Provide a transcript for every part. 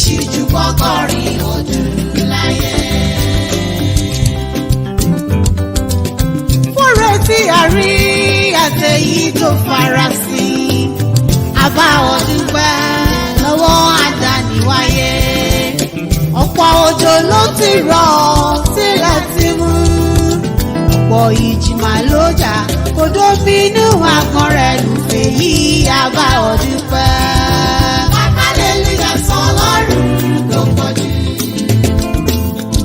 ṣíjú kọ́kọ́rin ọdún láyé. Fúnre tí a rí àtẹ̀yí tó farasin, àbá ọdún pẹ́ lọ́wọ́ àdániwáyé. Ọ̀pọ̀ òjò ló ti rọ̀ sílẹ̀ ti mú. Ọ̀pọ̀ ìjìmà ló jà kò dóminú àgbọn rẹ̀ lùfẹ̀ yìí àbá ọdún pẹ́. Hallelujah sọ lọ́rùn tó pọ̀jù.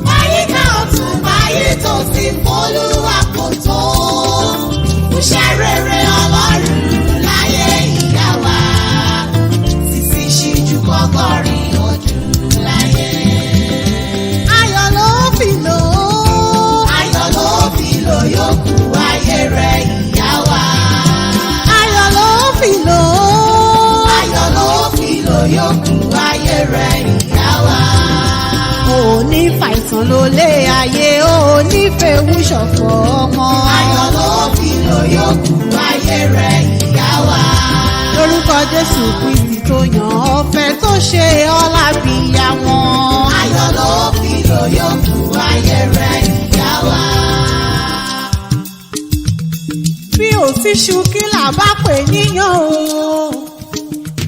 Báyìíká ọ̀tún báyìí tó ti f'Olúwa kò tó. Iṣẹ́ rere Ọlọ́run láyé ìyá wa. Sísí ṣíjú kọ́kọ́rin ọdún láyé. Ayọ̀ ló fi lò ó. Ayọ̀ ló fi lò yòókù ayé rẹ̀ ìyá wa. Ayọ̀ ló fi lò ó. Ayọ̀ ló fi lò yòókù ayé rẹ̀ ìyá wa. O ò ní fàìsàn ló lé ayé, o ò ní fèwú ṣọ̀fọ̀ ọmọ. Ayọ̀ ló fi lò yòókù ayé rẹ̀ ìyá wa. Lórúkọ Jésù Kristi tó yàn ọ́ fẹ́ tó ṣe ọ́ lábìyá wọn. Ayọ̀ ló fi lò yòókù ayé rẹ̀ ìyá wa. Bí ò sí ṣu kí là bá pè níyàn o.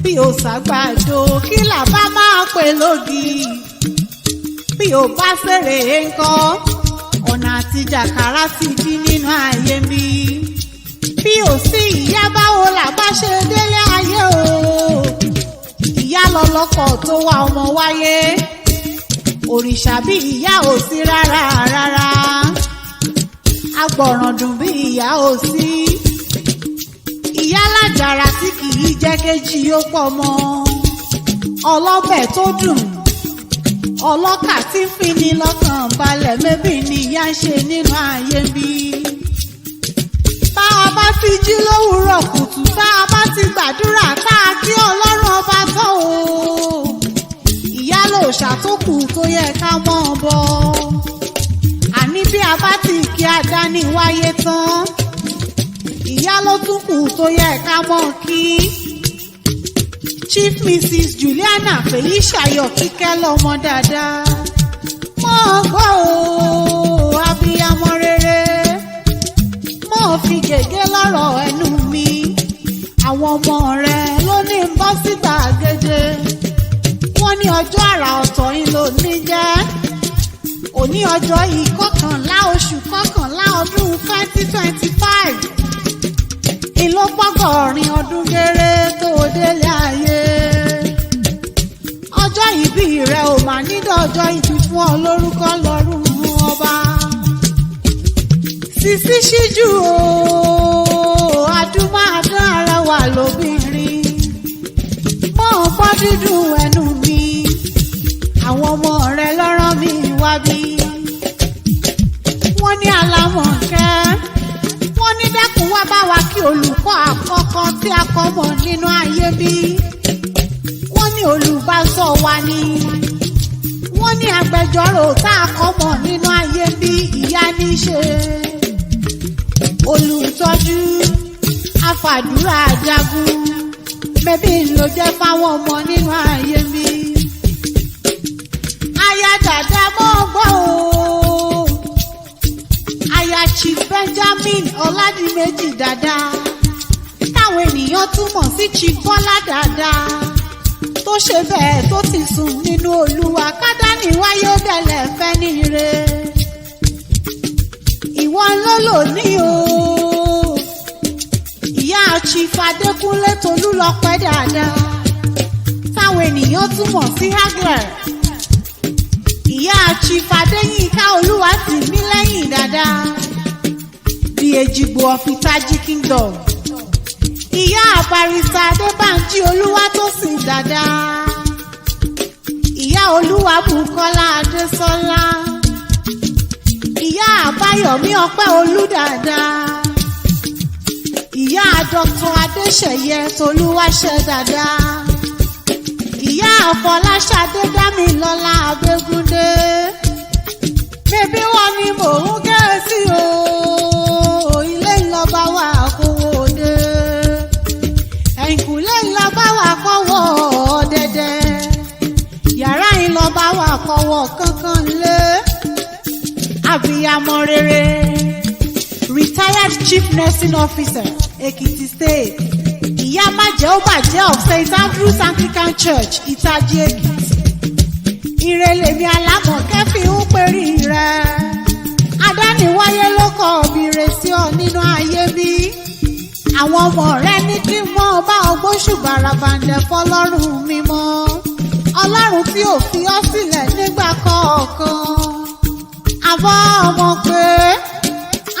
Bí ò ṣàgbàdo kí là bá máa pè lódì. Bí ò bá ṣeré ńkọ́ ọ̀nà àti jàkàrà ti dí nínú ayé mi. Bí ò sí ìyá báwo là bá ṣe délé ayé o. Ìyá lọlọ́kọ̀ tó wá ọmọ wáyé. Òrìṣà bí ìyá ò sí rárá rárá. Agbọ̀ràndùn bí ìyá ò sí. Ìyá lájàrà tí kì í jẹ́ kéjì ó pọ̀ mọ́. Ọlọ́bẹ̀ tó dùn. Ọlọ́kà tí ń fi ni lọ́kàn balẹ̀ mébì ni ìyá ń ṣe nínú ayé bí. Bá a bá ti jí lówùúrọ̀ kùtù, bá a bá ti gbàdúrà tá a kí Ọlọ́run ọba tán o. Ìyá ló ṣàtókù tó yẹ ká mọ́ ọ bọ́. Àní bí a bá ti kí àdáni wáyé tán, ìyá ló tún kù tó yẹ ká mọ́ kí. Chief Mrs. Juliana Felicia Kíkẹ́ lọ́mọ dáadáa. Mọ́ gbọ́ o, abiyamọ rere. Mọ́ fi gègé lọ́rọ̀ ẹnu mi. Àwọn ọmọ rẹ̀ ló ní ń bọ́ sí gbàgede. Wọ́n ní ọjọ́ àrà ọ̀tọ̀ yìí ló ní jẹ́. Òní ọjọ́ ìkọkànlá oṣù kọkànlá ọdún 2025. Ìlọ́gbọ́gọ́rin ọdún géré tó délé ayé. Ọjọ́ ìbí rẹ̀ ò mà nídọ̀ ọjọ́ ìbí fún ọ lórúkọ lọ́rùn ọba. Sísí ṣíjú o, adúmáadán arẹwà lóbìnrin. Mọ́ ọ gbọ́ dídùn ẹnu mi. Àwọn ọmọ rẹ̀ lọ́rọ̀ mi wá bí. Wọ́n ní alámọ̀kẹ́. Wọ́n ní dákun wá bá wa kí olùkọ́ àkọ́kọ́ tí a kọ́ mọ̀ nínú ayé bí. Wọ́n ní olùbásọ̀ wa ni. Wọ́n ní agbẹjọ́rò tá a kọ́ mọ̀ nínú ayé bí ìyá ní ṣe. Olùtọ́jú afàdúrà jagun bẹ́bí ló jẹ́ fáwọn ọmọ nínú ayé bí. Aya dàda mọ́ gbọ́ o. Aya Chief Benjamin Ọládìméjì dada. Táwọn ènìyàn túmọ̀ sí Chief Bọ́lá dada. Tó ṣe bẹ́ẹ̀ tó ti sùn nínú Olúwa kádàní wáyé ó dẹ̀lẹ̀ fẹ́ ní ire. Ìwọ ló lò ní o. Ìyá Chief Adékúnlé Tolúlọpẹ́ dada. Táwọn ènìyàn túmọ̀ sí Hagler. Ìyá Chief Adéyínká Olúwatìmílẹ́yìn dada. The Ejigbo of Itaji Kingdom. Ìyá Barrister Adébánjí Olúwatósìn dada. Ìyá Olúwabùkọ́lá Adésọ́lá. Ìyá Àbáyọ̀mí Ọpẹ́olú dada. Ìyá Dr. Adéṣeyẹ Tolúwaṣẹ́ dada. Ìyá Fọláṣadé Dámilọ́lá Abégúndé. Bébí wọn ni mò ń gé sí o. Ilé ìlọba wà kówó dé. Ẹ̀yìnkùlé ìlọba wà kọ́wọ́ dẹ́dẹ́. Yàrá bárọ̀ bá wà kọ́wọ́ kankan lé. Abiyamọ rere, retired chief nursing officer, Ekiti State. Ìyá májẹ̀ ó bàjẹ́ of St. Andrew's Anglican Church, Itaji-Ekiti. Ìrẹ̀lẹ̀mí alámọ̀kẹ́ fi ń perí rẹ̀. Adániwáyé ló kọ òbíire sí ọ nínú ayé bí. Àwọn ọmọ rẹ ní kí wọ́n bá ọgbọ́n ṣùgbọ́n àbàǹdẹ̀ fọlọ́run mímọ́. Ọlọ́run tí ò fi ọ́ sílẹ̀ nígbà kọ̀ọ̀kan. Àbọ̀ ọmọ pé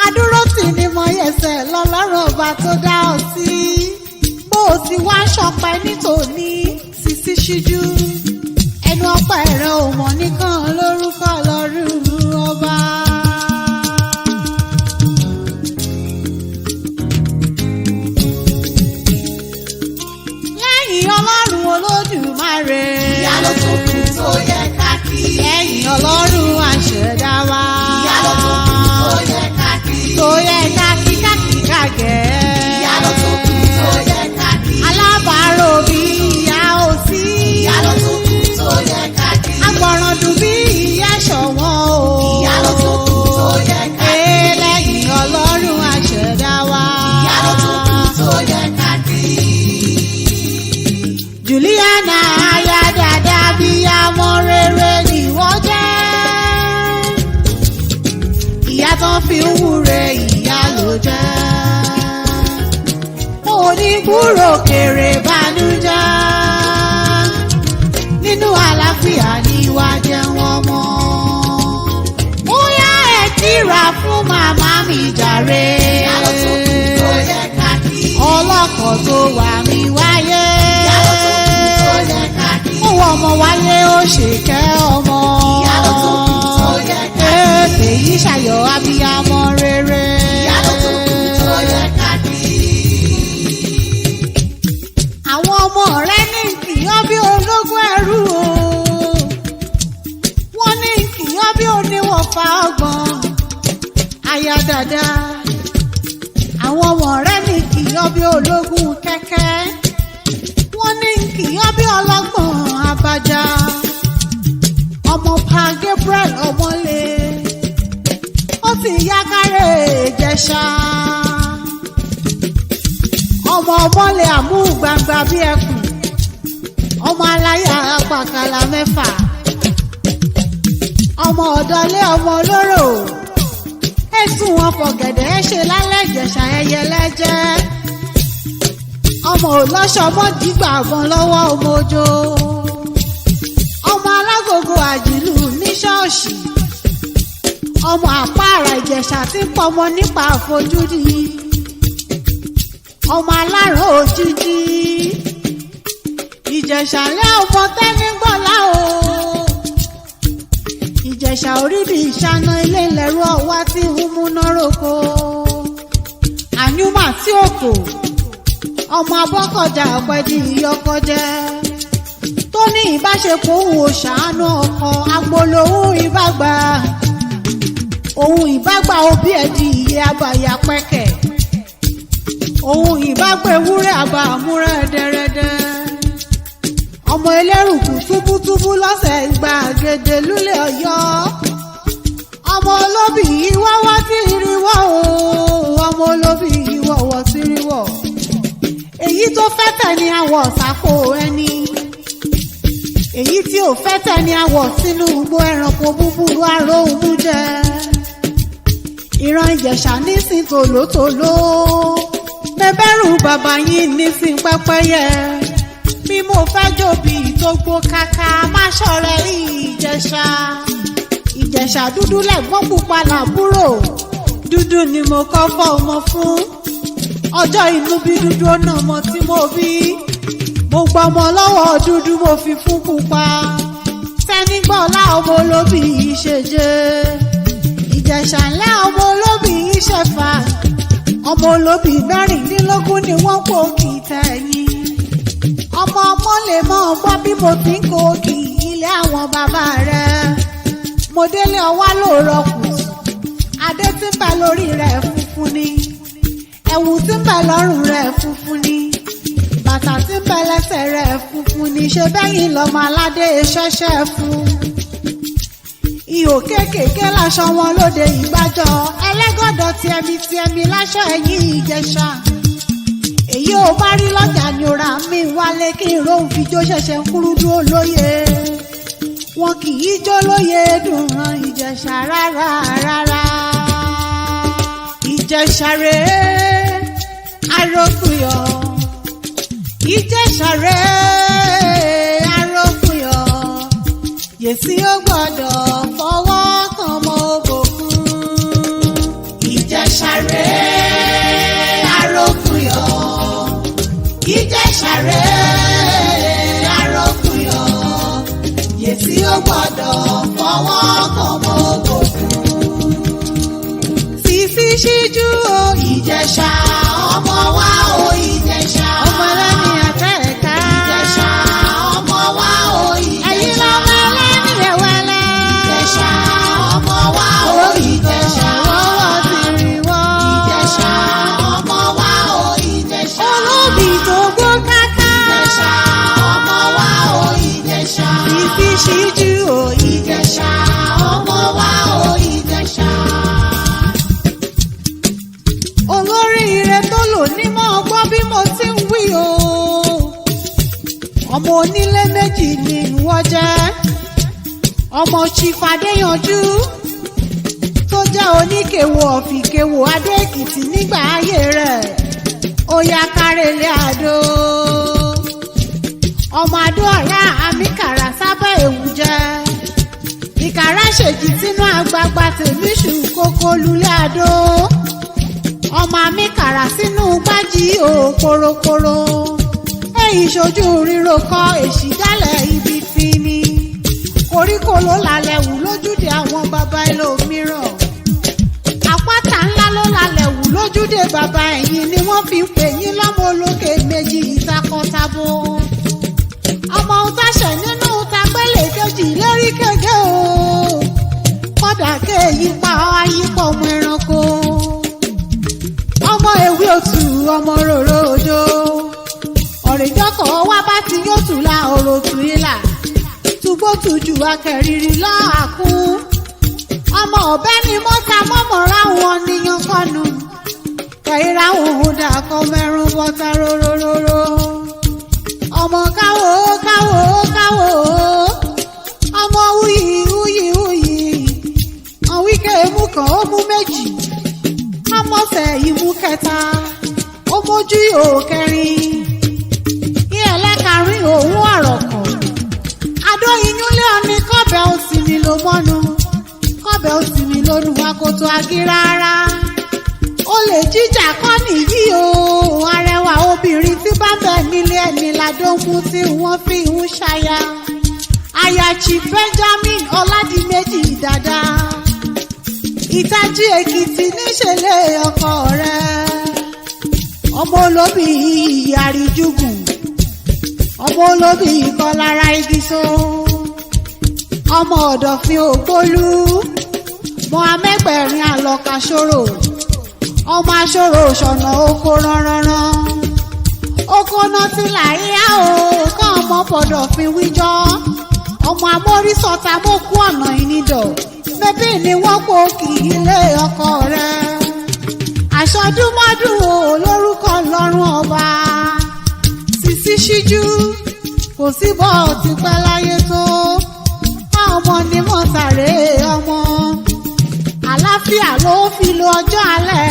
adúrótì ni mo yẹsẹ̀ lọ́lọ́run ọba tó dá ọ sí. Bó o ti wá ṣọpẹ́ nítòní SISI SIJU. Ẹnu ọpẹ́ rẹ ò mọ̀ nìkan lórúkọ Ọlọ́run ọba. Lẹ́yìn Ọlọ́run Olódùmarè. Ìyá ló tó kù tó yẹ ká kí. Lẹ́yìn Ọlọ́run àṣẹ̀dá wa. Ìyá ló tó kù tó yẹ ká kí. Tó yẹ ká kí kákìkákẹ́. Ìyá ló tó kù tó yẹ ká kí. Alábàárò bí ìyá ò sí. Ìyá ló tó kù tó yẹ ká kí. Agbọ̀ràn dùn bí ìyá ṣọ̀wọ́n o. Ìyá ló tó kù tó yẹ ká kí. Lẹ́yìn Ọlọ́run àṣẹ̀dá wa. Ìyá ló tó kù tó yẹ ká kí. Juliana aya dada bí amọ rere ni wọ́n jẹ́. Ìyá tán fi ń wúre ìyá ló jẹ́. Onígbúrò kèrè bánújẹ́. Nínú àlàáfíà ni wá jẹ́ wọ́n mọ́. Ó yá ẹ kíra fún màmá mi jàre. Ìyá ló tó kù tó yẹ ká kí. Ọlọ́kọ̀ tó wà mí wáyé. Ìyá ló tó kù tó yẹ ká kí. Ó wọ ọmọ wáyé ó ṣèkẹ́ ọmọ. Ìyá ló tó kù tó yẹ ká kí. Èyí ṣàyọ̀ abiyamọ rere. Ìyá ló tó kù tó yẹ ká kí. Àwọn ọmọ rẹ ní kìyàn bí ológun ẹrú o. Wọ́n ní kìyàn bí oníwọ̀fà ọgbọ̀n. Aya dada. Àwọn ọmọ rẹ ní kìyàn bí ológun kẹ́kẹ́. Wọ́n ní kìyàn bí ọlọ́gbọ̀n abájá. Ọmọ pa Gabriel ọmọlé. Ó sì yá kárẹ̀ Ìjẹ̀ṣà. Ọmọ ọmọlé àmúgbàgbà bí ẹkùn. Ọmọ aláyà apàkàlà mẹ́fà. Ọmọ ọ̀dọ́lé ọmọ olóró. Ẹ̀sùn wọn fọ̀gẹ̀dẹ̀ ṣe lálẹ́ Ìjẹ̀ṣà ẹyẹ lẹ́jẹ́. Ọmọ òlọ́ṣọmọ́ dìgbà gan lọ́wọ́ ọmọ ojó. Ọmọ alágògò àjìlù ní ṣọ́ọ̀ṣì. Ọmọ àpáàrà Ìjẹ̀ṣà tí ń pọmọ nípa àfojúdi. Ọmọ aláràn òjijì. Ìjẹ̀ṣà lé ọmọ tẹ́nígbọ́lá o. Ìjẹ̀ṣà orí bí ìṣáná ilé ìlẹ̀rú ọwá tí ń múná roko. Àyúmà tí òkò. Ọmọ abọ́kọ̀jà ọ̀pẹ̀dì ìyọkọjẹ́. Tó ní ìbáṣepọ̀ òun ò ṣàánú ọkọ agbolówó ìbágbà. Òun ìbágbà òbí ẹ̀dì iye abàyà pẹ́kẹ̀. Òun ìbágbà ewúrẹ́ àbá àmúrẹ́ dẹ́rẹ́dẹ́. Ọmọ ẹlẹ́rùkù túbútúbú lọ́sẹ̀ gbàgede lúlẹ̀ Ọ̀yọ́. Ọmọ olóbì yìí wáwá tí ìrìwọ̀ o. Ọmọ olóbì yìí wọ̀wọ̀ sí ìrìwọ̀. Èyí tó fẹ́ tẹ̀ ní àwọ̀ ṣàkó ẹni. Èyí tí ò fẹ́ tẹ̀ ní àwọ̀ sínú igbó ẹranko búburú aróhùnmú jẹ. Ìran Ìjẹ̀ṣà nísìn tòlótòló. Bẹ́bẹ́rù bàbá yín nísìn pẹ́pẹ́yẹ. Bí mo fẹ́ jòbí tó gbó káká má ṣọ̀rẹ́ Ìjẹ̀ṣà. Ìjẹ̀ṣà dúdú lẹ̀gbọ́n pupa làbúrò. Dúdú ni mo kọ́ fọ́ ọmọ fún. Ọjọ́ inú bí dúdú ọ̀nà ọmọ tí mo bí. Mo gbọ́ ọmọ lọ́wọ́ dúdú mo fi fún pupa. Tẹ́nígbọ́lá ọmọ olóbì yìí ṣe jẹ́. Ìjẹ̀ṣà ńlá ọmọ olóbì yìí ṣẹ̀fà. Ọmọ olóbì mẹ́rìndínlógún ni wọ́n kó kì í tẹ̀yìn. Ọmọ lè mọ̀ gbọ́ bí mo ti ń kó kì í ilé àwọn bàbá rẹ̀. Mo délé ọwá lóòrọ̀ kùtù. Adé tí ń bẹ lórí rẹ̀ funfun ni. Ẹ̀wù tí ń bẹ lọ́rùn rẹ̀ funfun ni. bàtà tí ń bẹ lẹ́sẹ̀ rẹ̀ funfun ní ṣe bẹ́yìn lọ́mọ aládé ṣẹ́ṣẹ́ fún. ihò kéékèèké láṣọ wọn lóde ìgbàjọ ẹlẹ́gọ̀dọ̀ tiẹ̀mí láṣọ ẹ̀yìn Ìjẹ̀ṣà. èyí ò bá rí lọ́jà ni ó ra mí wálé kí n rohùn fijó ṣẹ̀ṣẹ̀ ń kúrú dúró lóye. wọn kì í jó lóye dùn ran Ìjẹ̀ṣà rárá rárá. Ìjẹ̀ṣà rèé arókùyọ̀. Ìjẹ̀ṣà rèé arókùyọ̀. Yèsí ó gbọ́dọ̀ fọwọ́ kan mọ́ òbòkun. Ìjẹ̀ṣà rèé arókùyọ̀. Ìjẹ̀ṣà rèé arókùyọ̀. Yèsí ó gbọ́dọ̀ fọwọ́ kan mọ́ òbòkun. Sísí ṣíjú o Ìjẹ̀ṣà ọmọ wa o Ìjẹ̀ṣà. ọmọ ẹlẹ́ni àtẹ̀ẹ̀ká. Ìjẹ̀ṣà ọmọ wa o Ìjẹ̀ṣà. ẹ̀yin lọ́mọ ẹlẹ́ni ẹ̀wẹ̀lẹ́. Ìjẹ̀ṣà ọmọ wa o Ìjẹ̀ṣà. wọ́wọ́ ti rí wọ́. Ìjẹ̀ṣà ọmọ wa o Ìjẹ̀ṣà. olóbì tó gbó káká. Ìjẹ̀ṣà ọmọ wa o Ìjẹ̀ṣà. Sísí ṣíjú o Ìjẹ̀ṣà ọmọ wa o Ìjẹ̀ṣà. olóríire tó lò ní mọ́ ọgbọ́n bí mo ti ń wí o. ọmọ onílé méjì ni ìwọ jẹ́. ọmọ Chifadéyanjú tó jẹ́ oníkèwò ọ̀fìkèwò Adó-Ekiti nígbà ayé rẹ̀. ó yá kárẹ̀lẹ̀ Àdó. ọmọ Àdó ọ̀rá àmìkàrà sábẹ́ èwù jẹ́. ìkàrà ṣèjì sínú àgbààgbà tèmi ṣù kókó lulẹ̀ Àdó. ọmọ amíkàrà sínú gbájí o korokoro. èyí ṣojú ríro kọ èsì dálẹ̀ ibi tí ni. koríko ló lálẹ́ wù lójúde àwọn baba ẹlòmíràn. àpáta ńlá ló lálẹ́ wù lójúde baba ẹ̀yìn ni wọ́n fi ń pè yín lọ́mọ olókè méjì ìtakọ̀tabo. ọmọ ọ̀tàṣẹ̀ nínú tagbẹ́lẹ̀ kejì lórí kége o. kọ́dà kéèyí pa ayípọ̀ ọmọ ẹranko. ọmọ ewé òtù ọmọ rorò òjò. ọ̀rẹ́jọ́kọ̀ wá bá ti yóò tù la ọ̀rọ̀ tù ilà. túbótùjù akẹ́rìrì lọ́àkún. ọmọ ọ̀bẹ ni mọ́ta mọ́mọ́ra wọn níyan kọ́nu. kẹ̀hìnrà òun dàkọ́ mẹ́rún bọ́tà róróróró. ọmọ káwó káwó káwó. ọmọ wúyì wúyì wúyì. ọ̀wíkẹ́ mú kan ó mú méjì. ọmọfẹ́ ìmú kẹta. ó mójú ihò kẹrin. ní ẹlẹ́karùn òun àrọ̀kọ̀. Adó iyúnlé ọ̀ni kọ́bẹ̀ òsì mi ló mọ́nu. kọ́bẹ̀ òsì mi ló nu akoto agírárá. olè jíjà kọ́ nìyí o. arẹwà obìnrin tí bá bẹ̀ nílé ẹni ládó mú tí wọ́n fi ń ṣaya. Ayachi Benjamin Ọládìméjì dada. Itaji-Ekiti níṣẹ̀lẹ̀ ọkọ rẹ̀. ọmọ olóbì ìyàríjúgùn. ọmọ olóbì ìkọlára igi so. ọmọ ọ̀dọ̀fin ògbólú. mọ amẹ́gbẹ̀rin àlọ́kàṣòro. ọmọ aṣòro ṣọ̀nà oko ránranran. oko náà ti láyé o kọ́ ọmọ pọ̀dọ̀fin wíjọ́. ọmọ amórísọ̀tà mọ́kú ọ̀nà ìnídọ̀. bébí ni wọ́n kó kì í lé ọkọ rẹ̀. àṣọdúnmọ́dún o lórúkọ lọ́rùn ọba. Sísí ṣíjú kò sí bọ́ ti pẹ́ láyé tó. ọmọ ni mo sàré ọmọ. àlàáfíà ló fi lo ọjọ́ alẹ́